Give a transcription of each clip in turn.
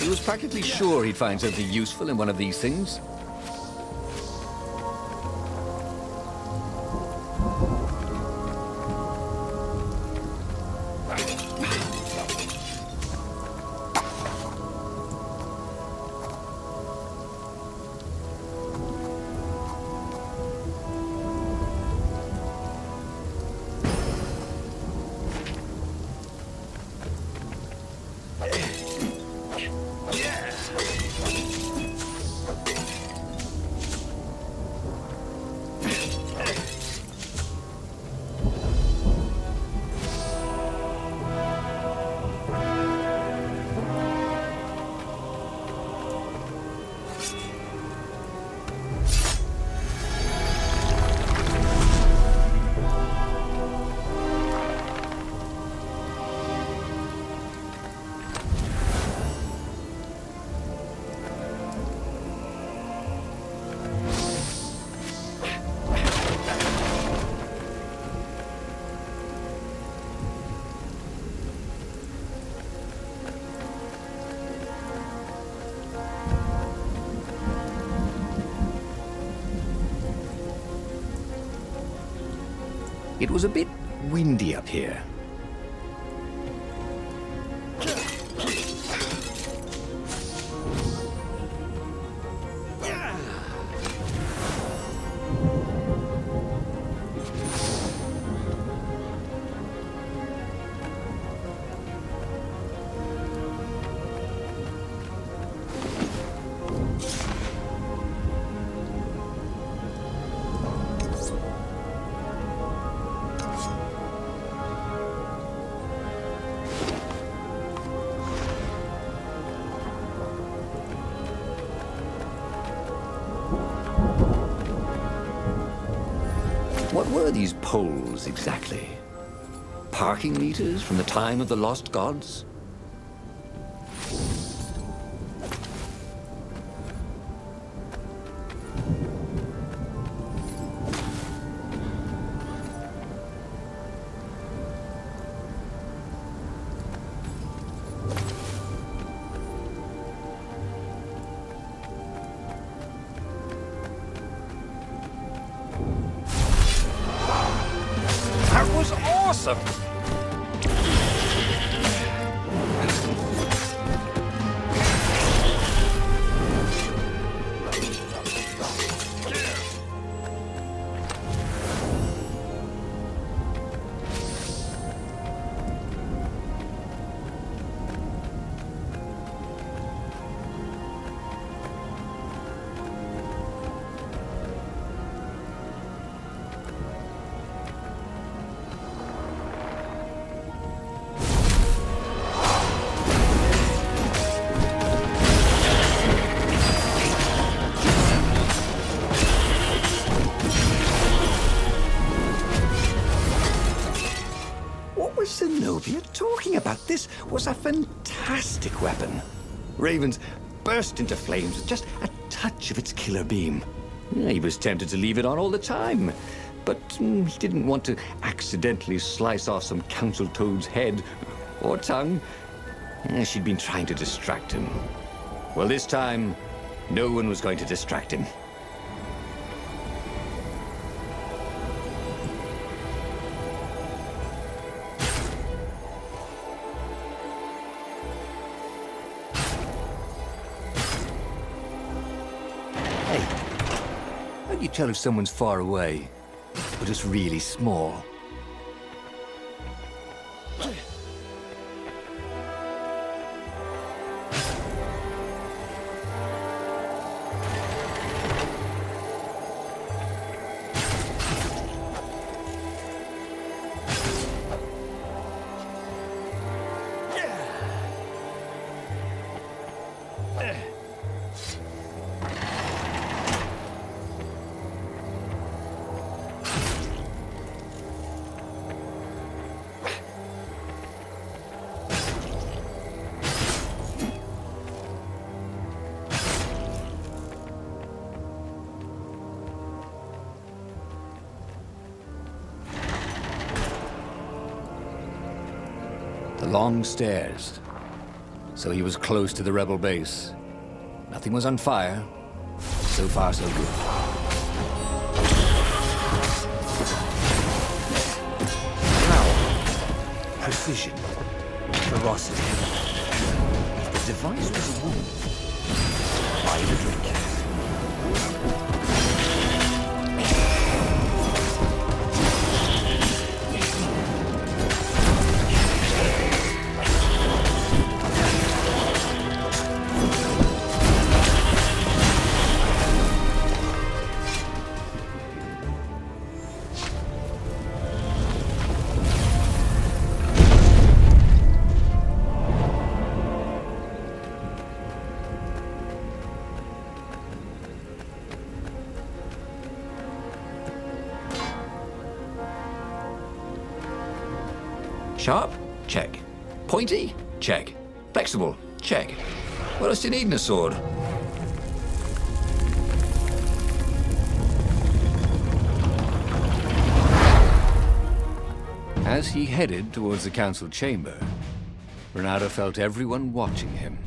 He was practically sure he'd find something useful in one of these things. It was a bit windy up here. What were these poles exactly? Parking meters from the time of the lost gods? That was awesome! What was Zenobia talking about? This was a fantastic weapon. Ravens burst into flames with just a touch of its killer beam. He was tempted to leave it on all the time, but he didn't want to accidentally slice off some council toad's head or tongue. She'd been trying to distract him. Well, this time, no one was going to distract him. How do you tell if someone's far away or just really small? The long stairs. So he was close to the rebel base. Nothing was on fire. So far, so good. Power. Precision. Ferocity. If the device was a woman, buy the drink. Sharp? Check. Pointy? Check. Flexible? Check. What else do you need in a sword? As he headed towards the council chamber, Renato felt everyone watching him.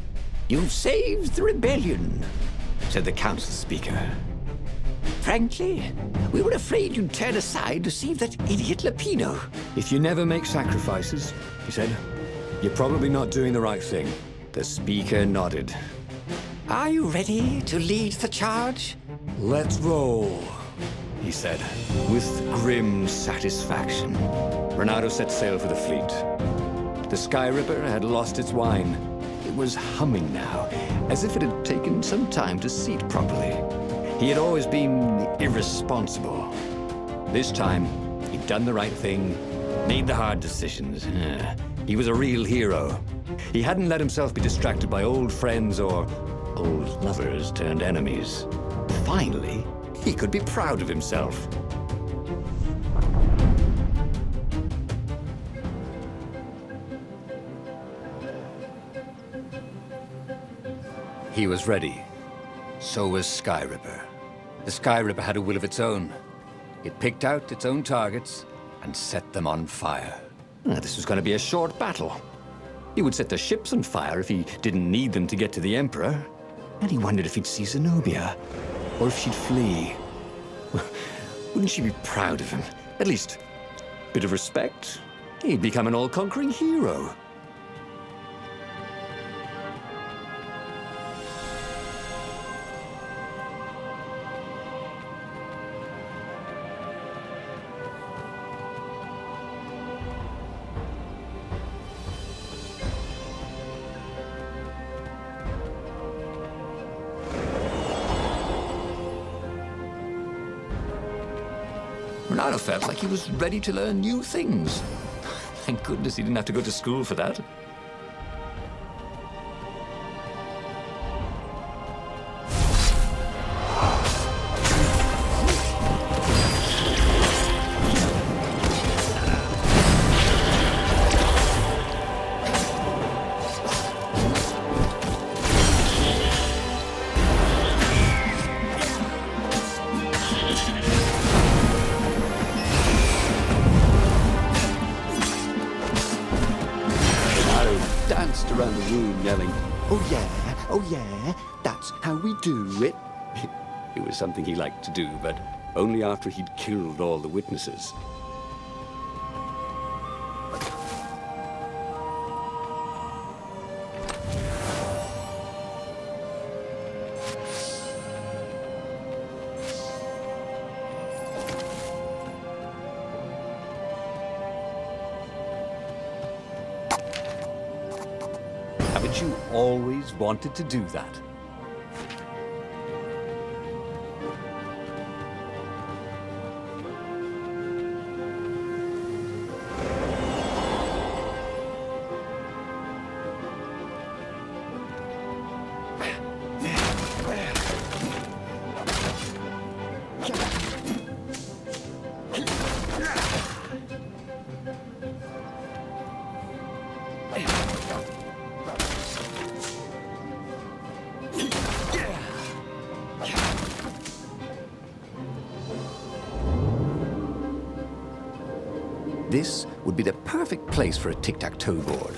You've saved the rebellion, said the council speaker. Frankly, we were afraid you'd turn aside to save that idiot Lapino. If you never make sacrifices, he said, you're probably not doing the right thing. The speaker nodded. Are you ready to lead the charge? Let's roll, he said, with grim satisfaction. Renato set sail for the fleet. The Sky Ripper had lost its wine. It was humming now, as if it had taken some time to seat properly. He had always been irresponsible. This time, he'd done the right thing, made the hard decisions. He was a real hero. He hadn't let himself be distracted by old friends or old lovers turned enemies. Finally, he could be proud of himself. He was ready. So was Sky Ripper. The Sky Ripper had a will of its own. It picked out its own targets and set them on fire. This was going to be a short battle. He would set the ships on fire if he didn't need them to get to the Emperor. And he wondered if he'd see Zenobia, or if she'd flee. Wouldn't she be proud of him? At least, a bit of respect. He'd become an all-conquering hero. Renato felt like he was ready to learn new things. Thank goodness he didn't have to go to school for that. Around the room yelling, oh yeah, that's how we do it. It was something he liked to do, but only after he'd killed all the witnesses. Haven't you always wanted to do that? This would be the perfect place for a tic-tac-toe board.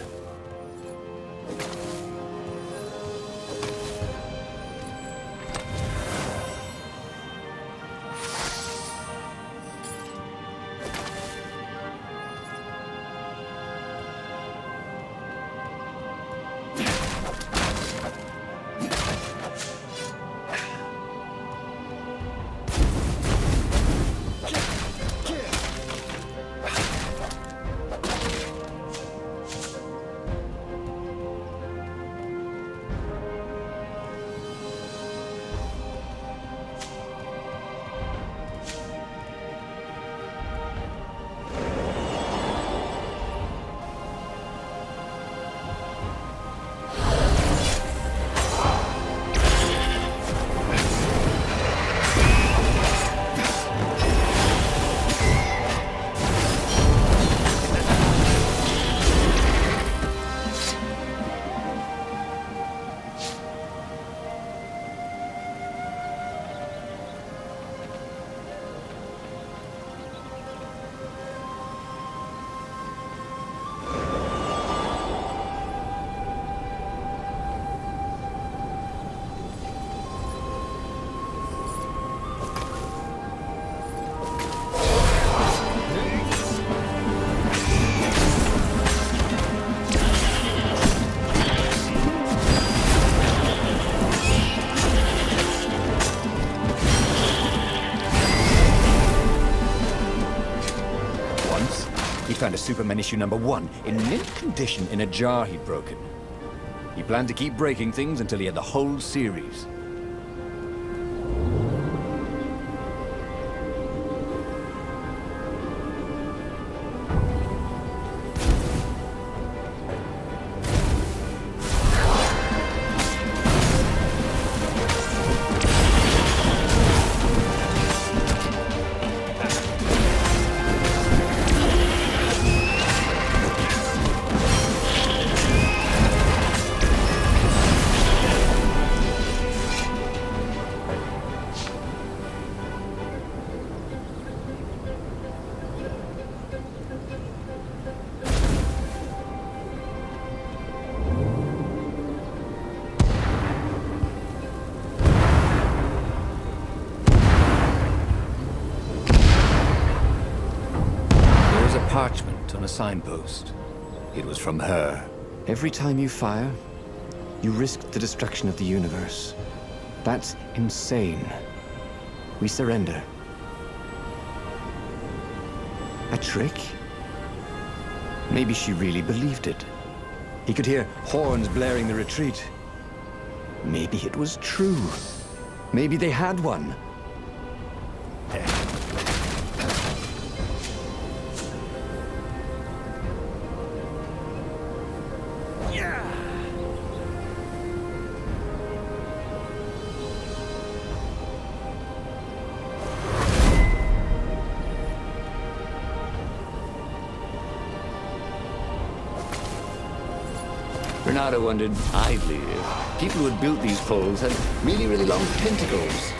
He found a Superman issue #1 in mint condition in a jar he'd broken. He planned to keep breaking things until he had the whole series. Parchment on a signpost. It was from her. Every time you fire, you risk the destruction of the universe. That's insane. We surrender. A trick? Maybe she really believed it. He could hear horns blaring the retreat. Maybe it was true. Maybe they had one. Renato wondered idly if people who had built these poles had really long tentacles.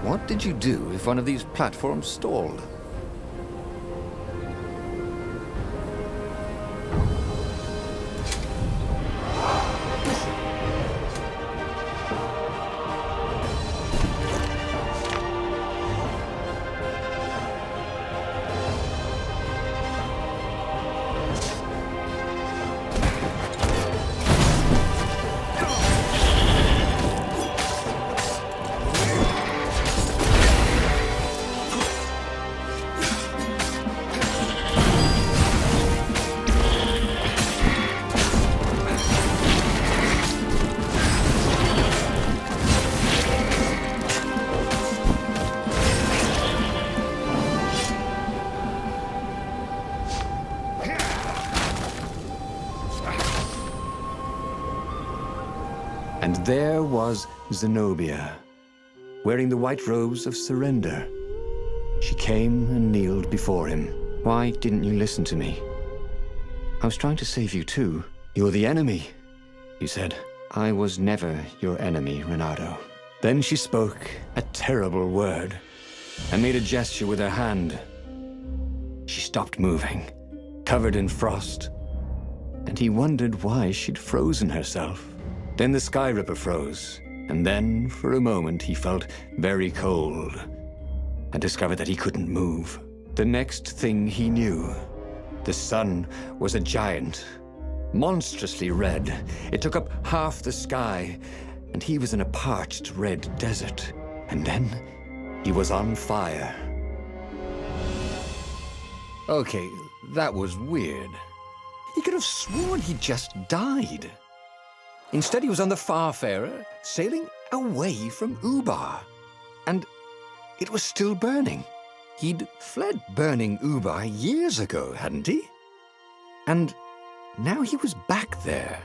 What did you do if one of these platforms stalled? And there was Zenobia, wearing the white robes of surrender. She came and kneeled before him. Why didn't you listen to me? I was trying to save you too. You're the enemy, he said. I was never your enemy, Renato. Then she spoke a terrible word. and made a gesture with her hand. She stopped moving, covered in frost, and he wondered why she'd frozen herself. Then the Sky Ripper froze, and then, for a moment, he felt very cold and discovered that he couldn't move. The next thing he knew, the sun was a giant, monstrously red. It took up half the sky, and he was in a parched red desert. And then he was on fire. Okay, that was weird. He could have sworn he just died. Instead, he was on the Farfarer, sailing away from Ubar. And it was still burning. He'd fled burning Ubar years ago, hadn't he? And now he was back there.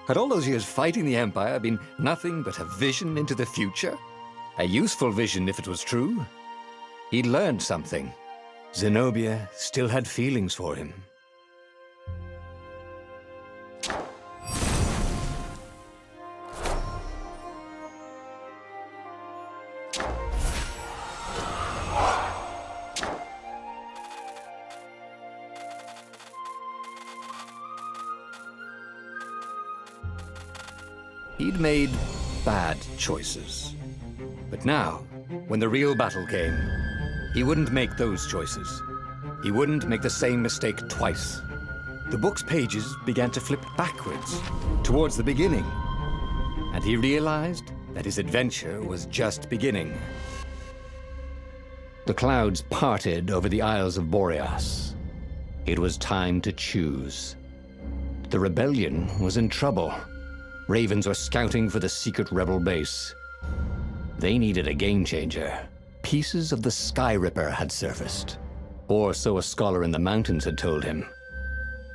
Had all those years fighting the Empire been nothing but a vision into the future? A useful vision if it was true. He'd learned something. Zenobia still had feelings for him. He'd made bad choices. But now, when the real battle came, he wouldn't make those choices. He wouldn't make the same mistake twice. The book's pages began to flip backwards, towards the beginning. And he realized that his adventure was just beginning. The clouds parted over the Isles of Boreas. It was time to choose. The rebellion was in trouble. Ravens were scouting for the secret rebel base. They needed a game changer. Pieces of the Sky Ripper had surfaced, or so a scholar in the mountains had told him.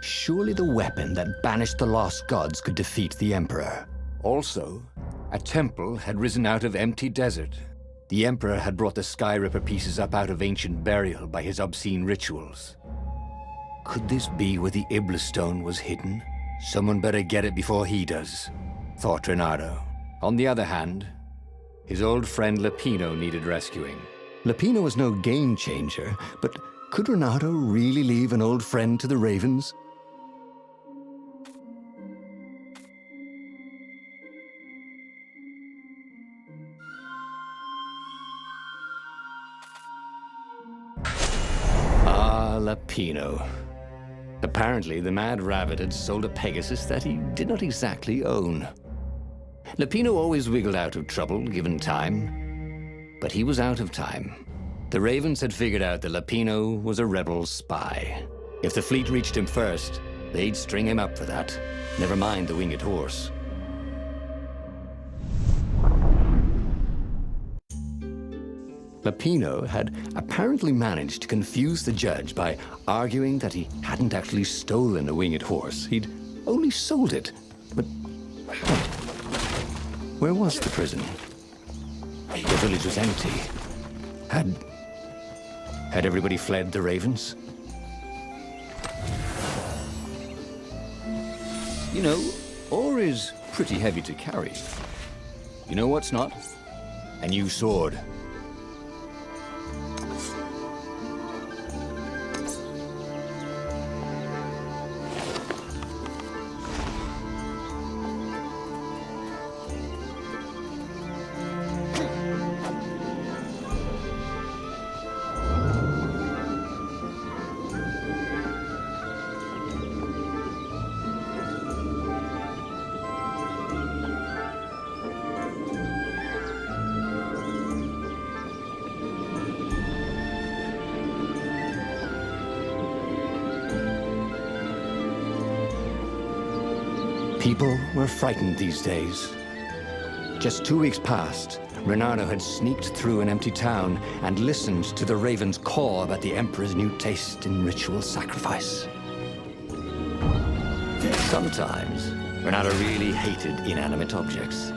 Surely the weapon that banished the lost gods could defeat the Emperor. Also, a temple had risen out of empty desert. The Emperor had brought the Sky Ripper pieces up out of ancient burial by his obscene rituals. Could this be where the Iblis stone was hidden? Someone better get it before he does, thought Reynardo. On the other hand, his old friend Lapino needed rescuing. Lapino was no game changer, but could Reynardo really leave an old friend to the Ravens? Ah, Lapino. Apparently, the Mad Rabbit had sold a Pegasus that he did not exactly own. Lapino always wiggled out of trouble, given time. But he was out of time. The Ravens had figured out that Lapino was a rebel spy. If the fleet reached him first, they'd string him up for that. Never mind the winged horse. Lapino had apparently managed to confuse the judge by arguing that he hadn't actually stolen a winged horse. He'd only sold it. But where was the prison? The village was empty. Had everybody fled the Ravens? You know, ore is pretty heavy to carry. You know what's not? A new sword. People were frightened these days. Just 2 weeks past, Reynardo had sneaked through an empty town and listened to the Ravens caw about the Emperor's new taste in ritual sacrifice. Sometimes, Reynardo really hated inanimate objects.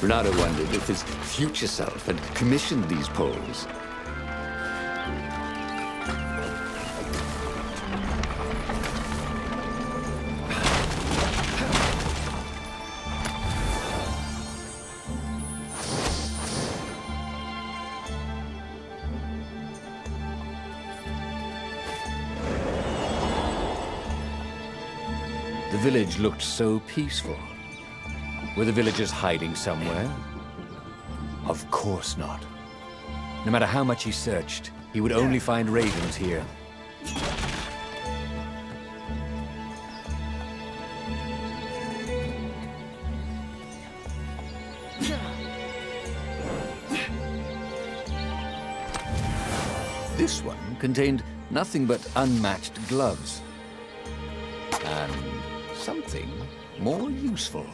Renato wondered if his future self had commissioned these poles. The village looked so peaceful. Were the villagers hiding somewhere? Of course not. No matter how much he searched, he would only find ravens here. This one contained nothing but unmatched gloves. And something more useful.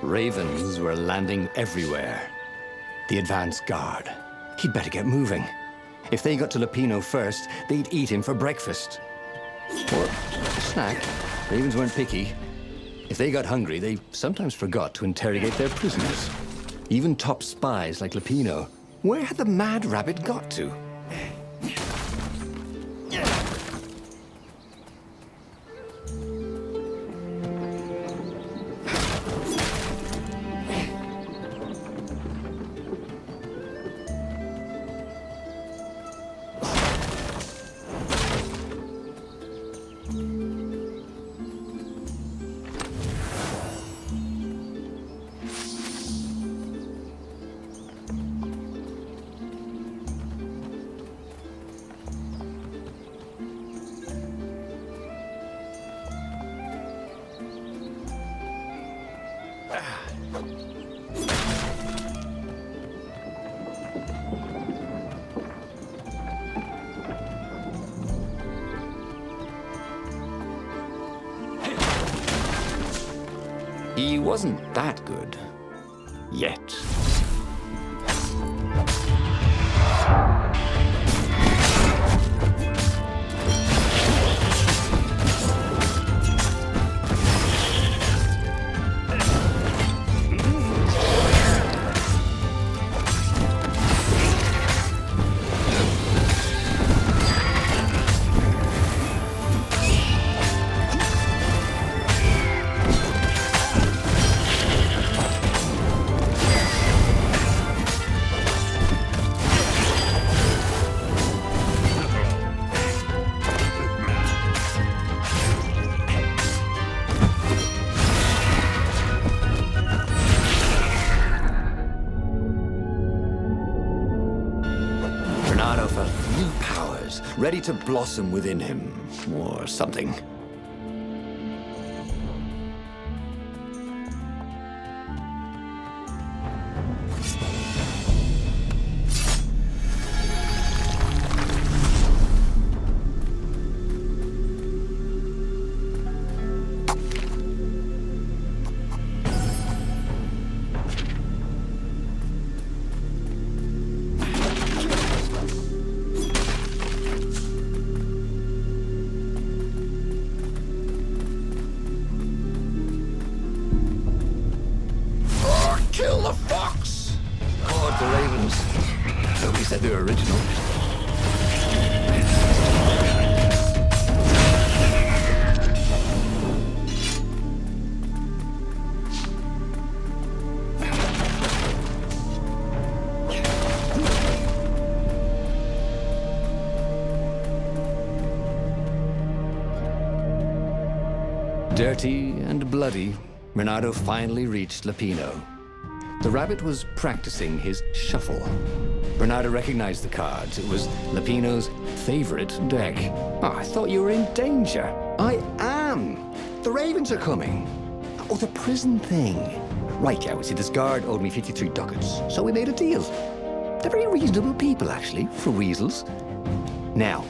Ravens were landing everywhere. The advance guard. He'd better get moving. If they got to Lupino first, they'd eat him for breakfast. Or a snack. Ravens weren't picky. If they got hungry, they sometimes forgot to interrogate their prisoners. Even top spies like Lupino. Where had the mad rabbit got to? He wasn't that good. Yet. Ready to blossom within him, or something. Kill the fox! God, the ravens. Nobody said they were original. Dirty and bloody, Renato finally reached Lapino. The rabbit was practicing his shuffle. Renato recognized the cards. It was Lapino's favorite deck. Oh, I thought you were in danger. I am. The ravens are coming. Oh, the prison thing. Right, yeah, see, this guard owed me 53 ducats, so we made a deal. They're very reasonable people, actually, for weasels. Now,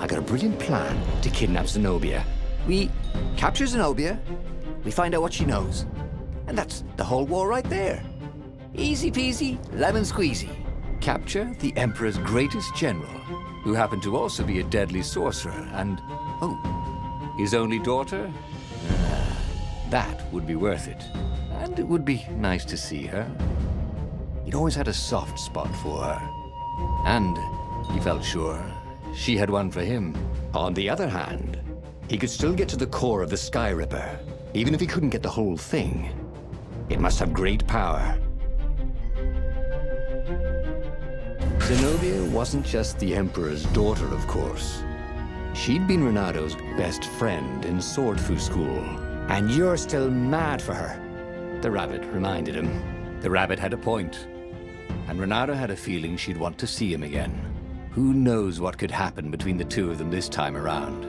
I got a brilliant plan to kidnap Zenobia. We capture Zenobia, we find out what she knows, and that's the whole war right there. Easy peasy, lemon squeezy. Capture the Emperor's greatest general, who happened to also be a deadly sorcerer, and, oh, his only daughter? That would be worth it. And it would be nice to see her. He'd always had a soft spot for her. And he felt sure she had one for him. On the other hand, he could still get to the core of the Sky Ripper, even if he couldn't get the whole thing. It must have great power. Zenobia wasn't just the Emperor's daughter, of course. She'd been Renato's best friend in Sword Fu School. And you're still mad for her, the rabbit reminded him. The rabbit had a point, and Renato had a feeling she'd want to see him again. Who knows what could happen between the two of them this time around?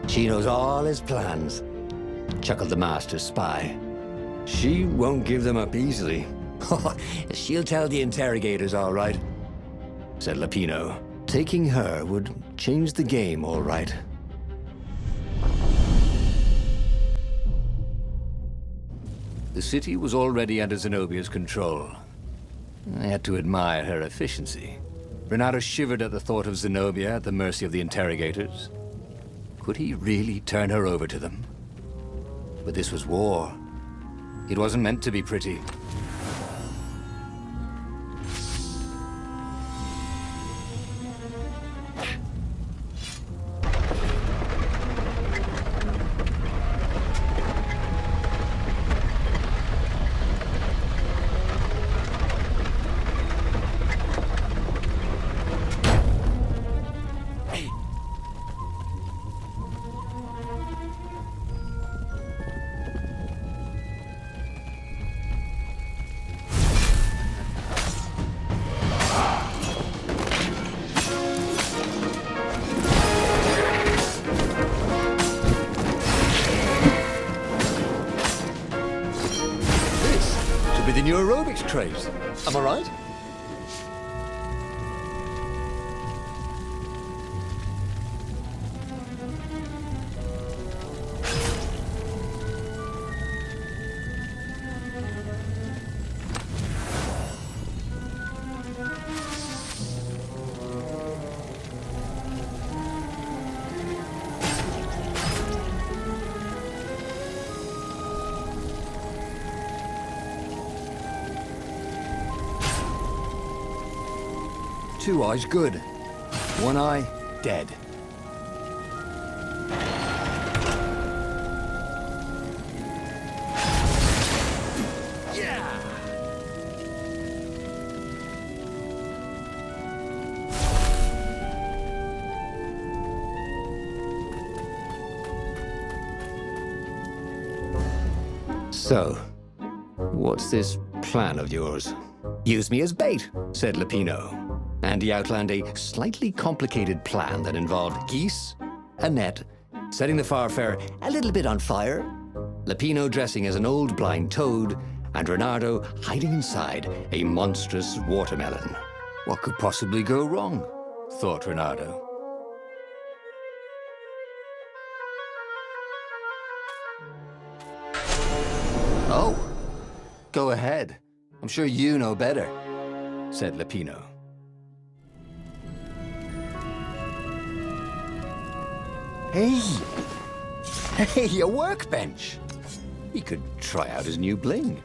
She knows all his plans, chuckled the master spy. She won't give them up easily. She'll tell the interrogators, all right, said Lapino. Taking her would change the game, all right. The city was already under Zenobia's control. I had to admire her efficiency. Renato shivered at the thought of Zenobia at the mercy of the interrogators. Could he really turn her over to them? But this was war. It wasn't meant to be pretty. The new aerobics craze. Am I right? Two eyes good. One eye dead. Yeah! So, what's this plan of yours? Use me as bait, said Lapino. And he outlined a slightly complicated plan that involved geese, a net, setting the Farfarer a little bit on fire, Lapino dressing as an old blind toad, and Renato hiding inside a monstrous watermelon. What could possibly go wrong? Thought Renato. Oh, go ahead. I'm sure you know better, said Lapino. Hey, a workbench. He could try out his new bling.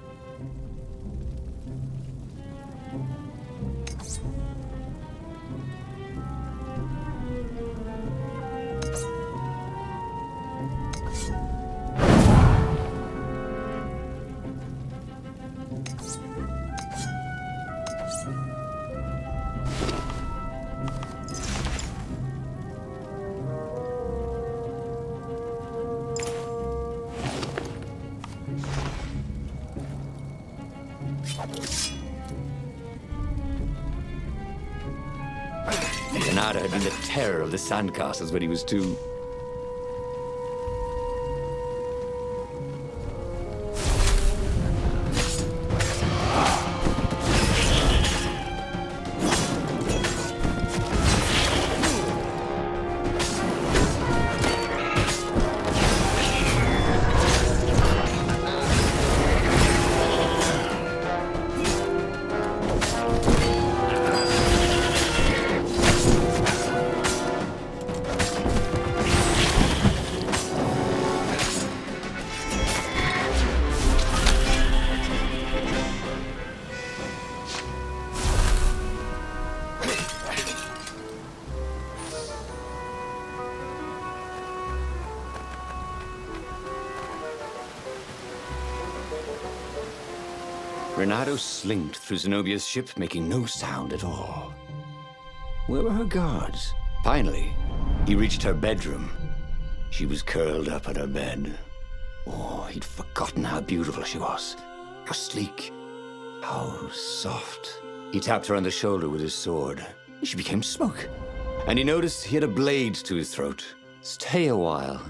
Renato had been the terror of the sandcastles when he was 2. Renato slinked through Zenobia's ship, making no sound at all. Where were her guards? Finally, he reached her bedroom. She was curled up on her bed. Oh, he'd forgotten how beautiful she was. How sleek. How soft. He tapped her on the shoulder with his sword. She became smoke. And he noticed he had a blade to his throat. Stay a while.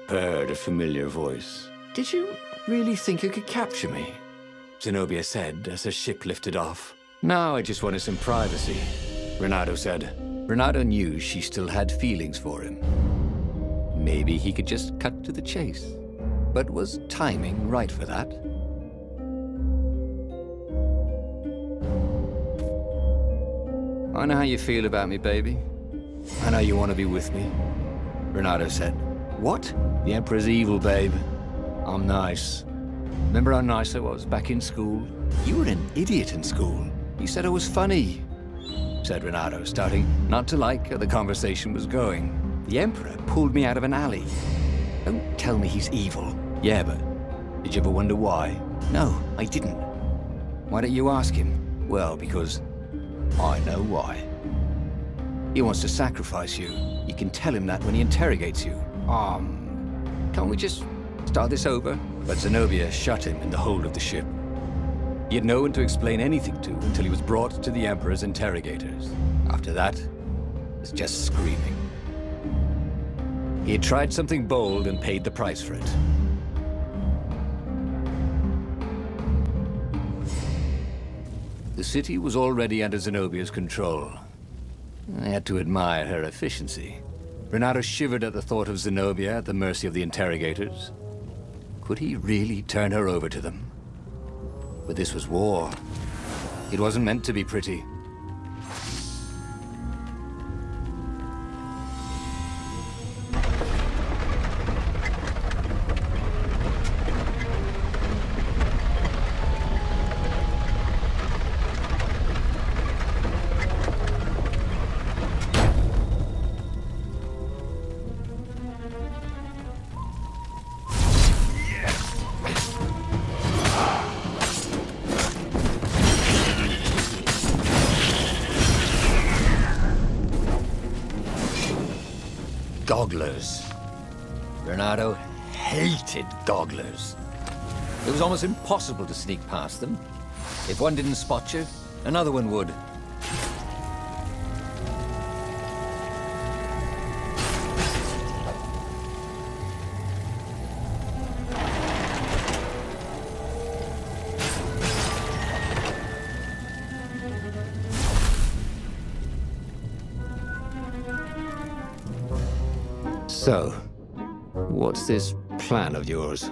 Heard a familiar voice. Did you really think you could capture me? Zenobia said as her ship lifted off. Now I just wanted some privacy, Renato said. Renato knew she still had feelings for him. Maybe he could just cut to the chase. But was timing right for that? I know how you feel about me, baby. I know you want to be with me, Renato said. What? The Emperor's evil, babe. I'm nice. Remember how nice I was back in school? You were an idiot in school. You said I was funny, said Renato, starting not to like how the conversation was going. The Emperor pulled me out of an alley. Don't tell me he's evil. Yeah, but did you ever wonder why? No, I didn't. Why don't you ask him? Well, because I know why. He wants to sacrifice you. You can tell him that when he interrogates you. Can't we just start this over? But Zenobia shut him in the hold of the ship. He had no one to explain anything to until he was brought to the Emperor's interrogators. After that, it was just screaming. He had tried something bold and paid the price for it. The city was already under Zenobia's control. I had to admire her efficiency. Renato shivered at the thought of Zenobia at the mercy of the interrogators. Could he really turn her over to them? But this was war. It wasn't meant to be pretty. Gogglers. Renato hated gogglers. It was almost impossible to sneak past them. If one didn't spot you, another one would. So, what's this plan of yours?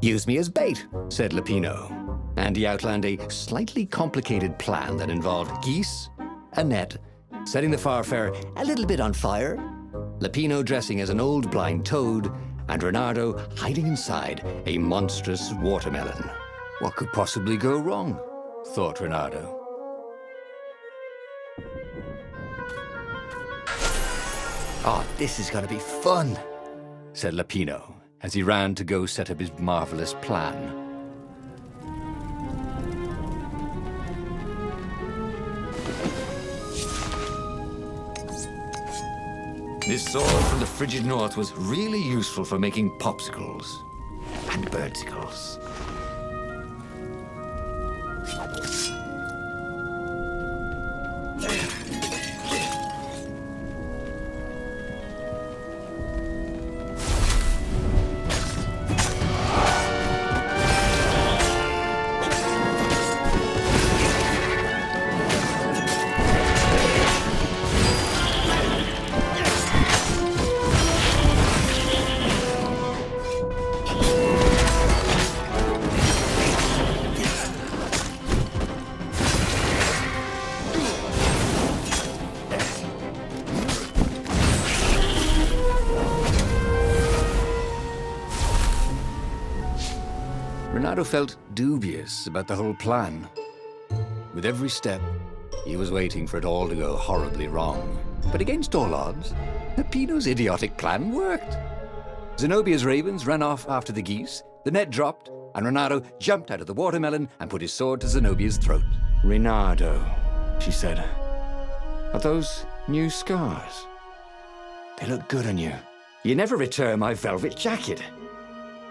Use me as bait, said Lupino. And he outlined a slightly complicated plan that involved geese, a net, setting the Farfarer a little bit on fire, Lupino dressing as an old blind toad, and Renato hiding inside a monstrous watermelon. What could possibly go wrong? Thought Renato. Oh, this is gonna be fun, said Lupino, as he ran to go set up his marvelous plan. This sword from the frigid north was really useful for making popsicles and birdsicles. Renato felt dubious about the whole plan. With every step, he was waiting for it all to go horribly wrong. But against all odds, Peppino's idiotic plan worked. Zenobia's ravens ran off after the geese, the net dropped, and Renato jumped out of the watermelon and put his sword to Zenobia's throat. Renato, she said. Are those new scars? They look good on you. You never returned my velvet jacket.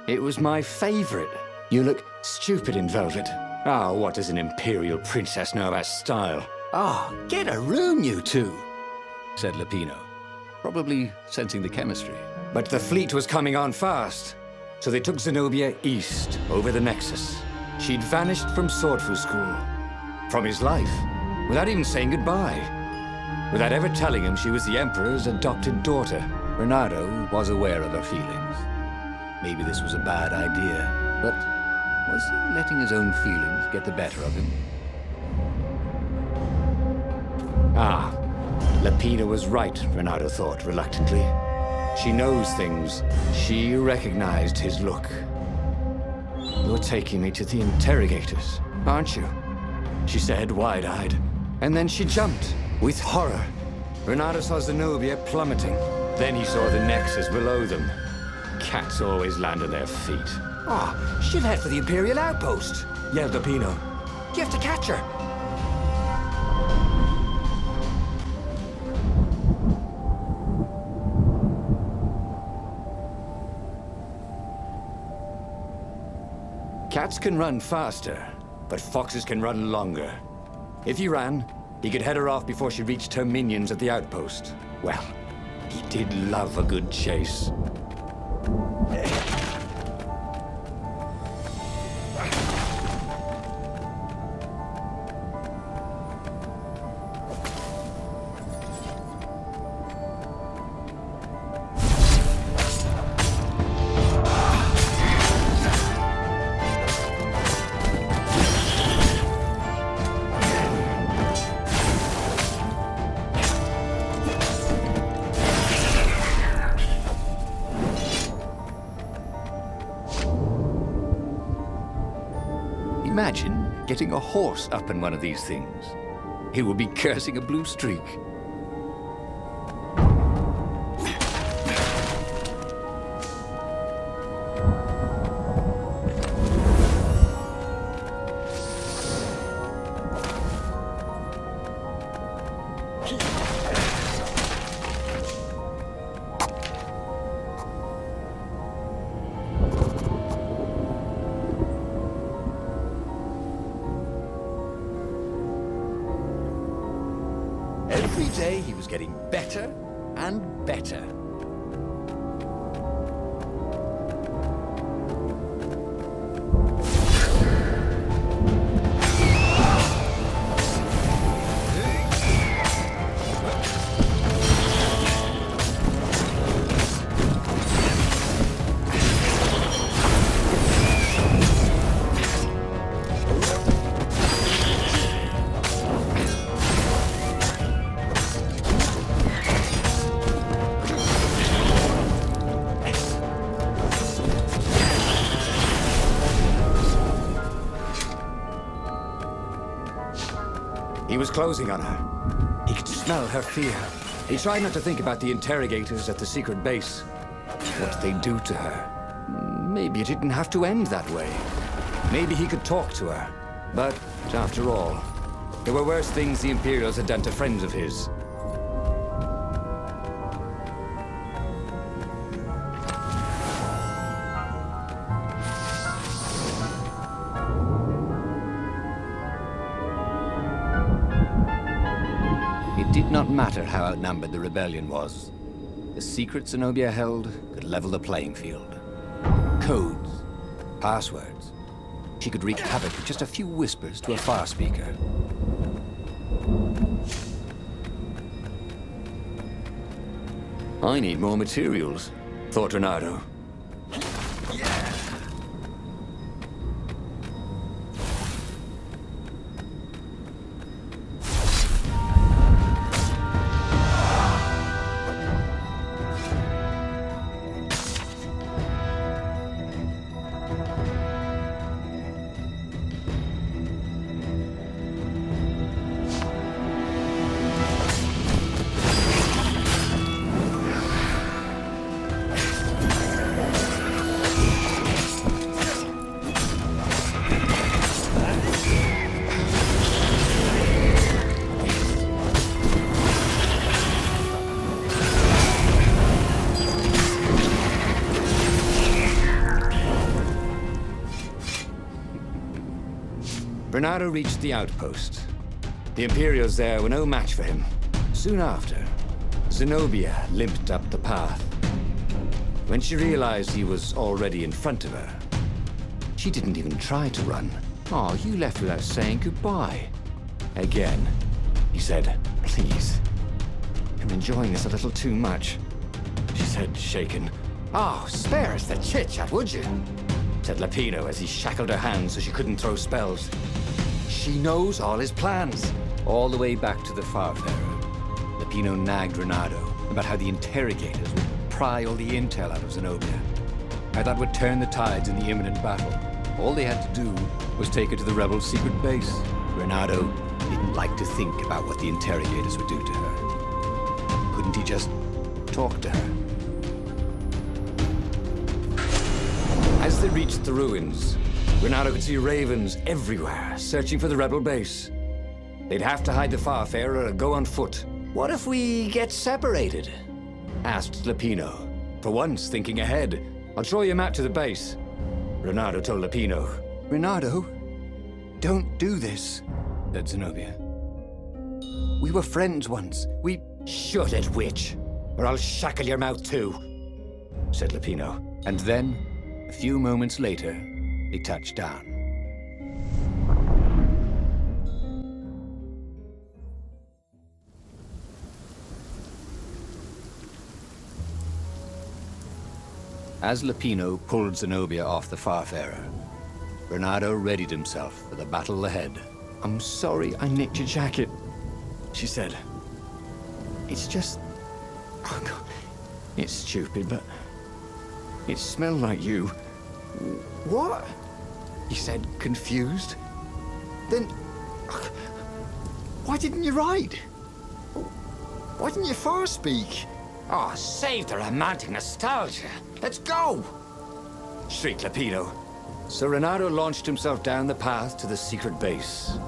It was my favorite. You look stupid in velvet. Ah, what does an imperial princess know about style? Ah, get a room, you two, said Lupino, probably sensing the chemistry. But the fleet was coming on fast, so they took Zenobia east, over the Nexus. She'd vanished from Swordfu School, from his life, without even saying goodbye, without ever telling him she was the Emperor's adopted daughter. Renato was aware of her feelings. Maybe this was a bad idea, but was he letting his own feelings get the better of him? Ah, Lupino was right, Renato thought reluctantly. She knows things. She recognized his look. You're taking me to the interrogators, aren't you? She said, wide-eyed. And then she jumped, with horror. Renato saw Zenobia plummeting. Then he saw the Nexus below them. Cats always land on their feet. Ah, she'll head for the Imperial outpost, yelled Lupino. You have to catch her. Cats can run faster, but foxes can run longer. If he ran, he could head her off before she reached her minions at the outpost. Well, he did love a good chase. Imagine getting a horse up in one of these things. He would be cursing a blue streak. Every day he was getting better and better. He was closing on her. He could smell her fear. He tried not to think about the interrogators at the secret base. What they'd do to her. Maybe it didn't have to end that way. Maybe he could talk to her. But, after all, there were worse things the Imperials had done to friends of his. It did not matter how outnumbered the rebellion was. The secret Zenobia held could level the playing field. Codes, passwords. She could wreak havoc with just a few whispers to a fire speaker. I need more materials, thought Renato. Renato reached the outpost. The Imperials there were no match for him. Soon after, Zenobia limped up the path. When she realized he was already in front of her, she didn't even try to run. "Oh, you left without saying goodbye." Again, he said, "Please, I'm enjoying this a little too much," she said, shaken. "Oh, spare us the chit-chat, would you?" said Lapino as he shackled her hands so she couldn't throw spells. "She knows all his plans." All the way back to the Farfarer, Lapino nagged Renato about how the interrogators would pry all the intel out of Zenobia, how that would turn the tides in the imminent battle. All they had to do was take her to the rebels' secret base. Renato didn't like to think about what the interrogators would do to her. Couldn't he just talk to her? As they reached the ruins, Renato could see ravens everywhere, searching for the rebel base. They'd have to hide the Farfarer or go on foot. "What if we get separated?" asked Lapino, for once thinking ahead. "I'll show you a map to the base," Renato told Lapino. "Renato, don't do this," said Zenobia. "We were friends once. We—" "Shut it, witch, or I'll shackle your mouth too," said Lapino. And then, a few moments later, they touched down. As Lapino pulled Zenobia off the Farfarer, Renato readied himself for the battle ahead. "I'm sorry I nicked your jacket," she said. "It's just... oh God, it's stupid, but it smelled like you." "What?" he said, confused. "Then why didn't you ride? Why didn't you far speak?" "Oh, save the romantic nostalgia. Let's go!" shrieked Lapino. So Renato launched himself down the path to the secret base.